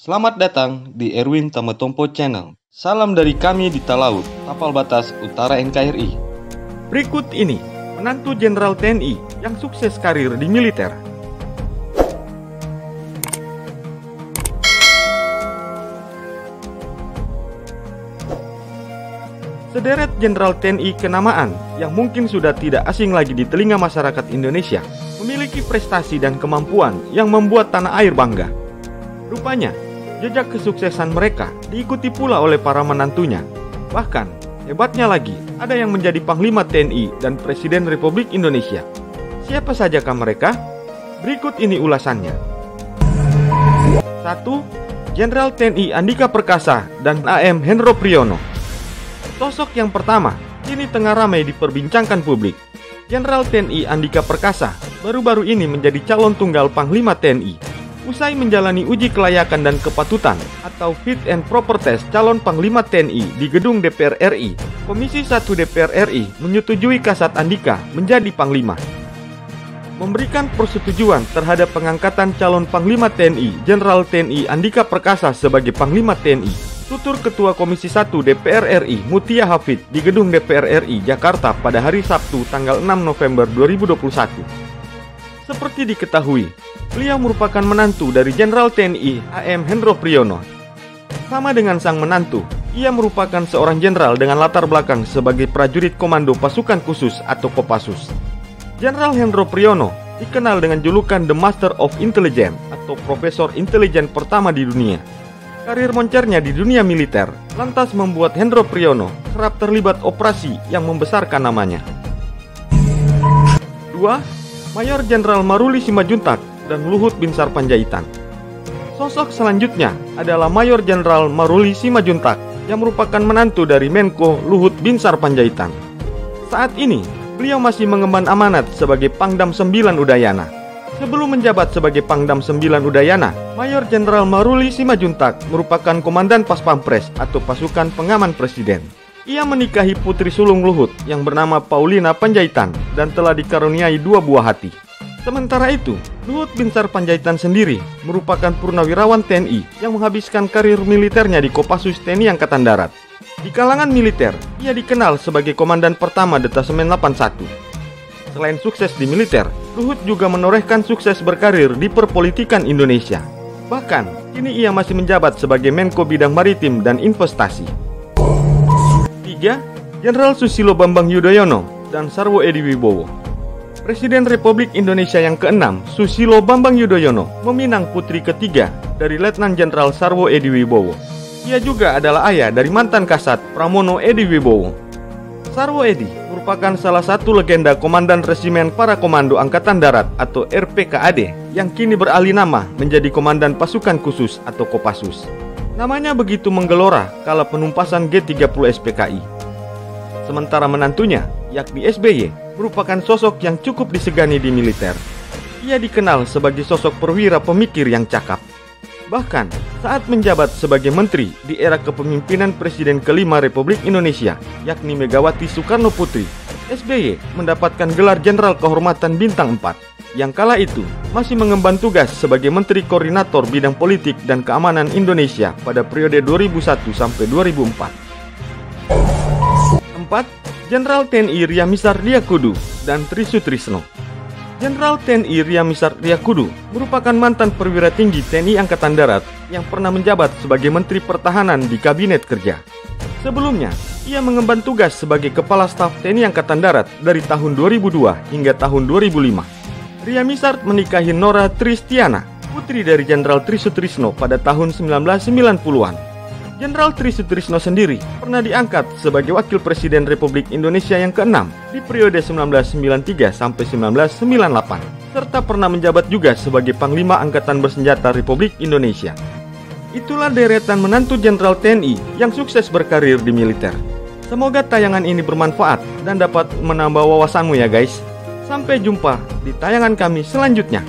Selamat datang di Erwin Tametompo Channel. Salam dari kami di Talaut, Tapal Batas Utara NKRI. Berikut ini menantu Jenderal TNI yang sukses karir di militer. Sederet Jenderal TNI kenamaan yang mungkin sudah tidak asing lagi di telinga masyarakat Indonesia memiliki prestasi dan kemampuan yang membuat tanah air bangga. Rupanya, jejak kesuksesan mereka diikuti pula oleh para menantunya. Bahkan, hebatnya lagi, ada yang menjadi Panglima TNI dan Presiden Republik Indonesia. Siapa sajakah mereka? Berikut ini ulasannya. 1. Jenderal TNI Andika Perkasa dan AM Hendro Priyono. Sosok yang pertama kini tengah ramai diperbincangkan publik. Jenderal TNI Andika Perkasa baru-baru ini menjadi calon tunggal Panglima TNI. Usai menjalani uji kelayakan dan kepatutan atau Fit and Proper Test calon Panglima TNI di gedung DPR RI, Komisi 1 DPR RI menyetujui Kasat Andika menjadi Panglima. Memberikan persetujuan terhadap pengangkatan calon Panglima TNI Jenderal TNI Andika Perkasa sebagai Panglima TNI, tutur Ketua Komisi 1 DPR RI Mutia Hafid di gedung DPR RI Jakarta pada hari Sabtu tanggal 6 November 2021. Seperti diketahui, beliau merupakan menantu dari Jenderal TNI AM Hendro Priyono. Sama dengan sang menantu, ia merupakan seorang jenderal dengan latar belakang sebagai prajurit komando pasukan khusus atau Kopassus. Jenderal Hendro Priyono dikenal dengan julukan The Master of Intelligence atau Profesor Intelijen pertama di dunia. Karir moncernya di dunia militer lantas membuat Hendro Priyono kerap terlibat operasi yang membesarkan namanya. 2. Mayor Jenderal Maruli Simajuntak dan Luhut Binsar Panjaitan. Sosok selanjutnya adalah Mayor Jenderal Maruli Simajuntak yang merupakan menantu dari Menko Luhut Binsar Panjaitan. Saat ini, beliau masih mengemban amanat sebagai Pangdam 9 Udayana. Sebelum menjabat sebagai Pangdam 9 Udayana, Mayor Jenderal Maruli Simajuntak merupakan Komandan Pas Pampres atau Pasukan Pengaman Presiden. Ia menikahi putri sulung Luhut yang bernama Paulina Panjaitan dan telah dikaruniai 2 buah hati. Sementara itu, Luhut Binsar Panjaitan sendiri merupakan purnawirawan TNI yang menghabiskan karir militernya di Kopassus TNI Angkatan Darat. Di kalangan militer, ia dikenal sebagai Komandan Pertama Detasemen 81. Selain sukses di militer, Luhut juga menorehkan sukses berkarir di perpolitikan Indonesia. Bahkan, kini ia masih menjabat sebagai Menko Bidang Maritim dan Investasi. 3. Jenderal Susilo Bambang Yudhoyono dan Sarwo Edi Wibowo. Presiden Republik Indonesia yang ke-6, Susilo Bambang Yudhoyono, meminang putri ketiga dari Letnan Jenderal Sarwo Edi Wibowo. Ia juga adalah ayah dari mantan Kasat Pramono Edi Wibowo. Sarwo Edi merupakan salah satu legenda Komandan Resimen Para Komando Angkatan Darat atau RPKAD yang kini beralih nama menjadi Komandan Pasukan Khusus atau Kopassus. Namanya begitu menggelora kala penumpasan G30 SPKI. Sementara menantunya, yakni SBY, merupakan sosok yang cukup disegani di militer. Ia dikenal sebagai sosok perwira pemikir yang cakap. Bahkan, saat menjabat sebagai menteri di era kepemimpinan Presiden kelima Republik Indonesia, yakni Megawati Soekarno Putri, SBY mendapatkan gelar Jenderal Kehormatan Bintang 4, yang kala itu masih mengemban tugas sebagai Menteri Koordinator Bidang Politik dan Keamanan Indonesia pada periode 2001 sampai 2004. 4. Jenderal TNI Ryamisar Diakudu dan Tri Sutrisno. Jenderal TNI Ryamisar Diakudu merupakan mantan perwira tinggi TNI Angkatan Darat yang pernah menjabat sebagai Menteri Pertahanan di Kabinet Kerja. Sebelumnya, ia mengemban tugas sebagai Kepala Staf TNI Angkatan Darat dari tahun 2002 hingga tahun 2005. Ryamisar menikahi Nora Tristiana, putri dari Jenderal Tri Sutrisno pada tahun 1990-an. Jenderal Tri Sutrisno sendiri pernah diangkat sebagai Wakil Presiden Republik Indonesia yang ke-6 di periode 1993 sampai 1998, serta pernah menjabat juga sebagai Panglima Angkatan Bersenjata Republik Indonesia. Itulah deretan menantu Jenderal TNI yang sukses berkarir di militer. Semoga tayangan ini bermanfaat dan dapat menambah wawasanmu ya guys. Sampai jumpa di tayangan kami selanjutnya.